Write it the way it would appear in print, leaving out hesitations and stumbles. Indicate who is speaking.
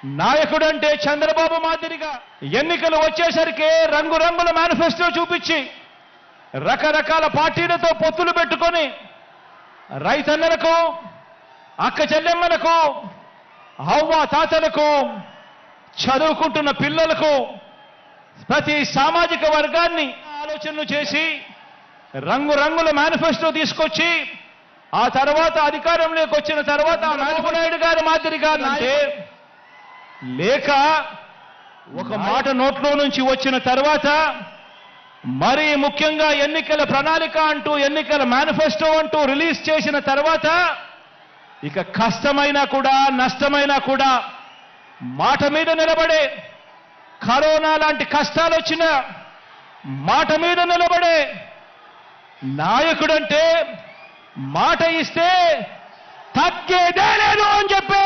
Speaker 1: నాయకుడంటే చంద్రబాబు మాదిరిగా ఎన్నికలు వచ్చేసరికి రంగురంగుల మేనిఫెస్టో చూపించి రకరకాల పార్టీలతో పొత్తులు పెట్టుకొని రైతన్నలకు, అక్క చెల్లెమ్మలకు, అవ్వ తాతలకు, చదువుకుంటున్న పిల్లలకు, ప్రతి సామాజిక వర్గాన్ని ఆలోచనలు చేసి రంగురంగుల మేనిఫెస్టో తీసుకొచ్చి ఆ తర్వాత అధికారంలోకి వచ్చిన తర్వాత చంద్రబాబు నాయుడు గారి మాదిరిగా అంటే లేక ఒక మాట నోట్లో నుంచి వచ్చిన తర్వాత మరీ ముఖ్యంగా ఎన్నికల ప్రణాళిక అంటూ ఎన్నికల మేనిఫెస్టో అంటూ రిలీజ్ చేసిన తర్వాత ఇక కష్టమైనా కూడా నష్టమైనా కూడా మాట మీద నిలబడే, కరోనా లాంటి కష్టాలు వచ్చినా మాట మీద నిలబడే నాయకుడంటే మాట ఇస్తే తగ్గేదే లేదు అని చెప్పి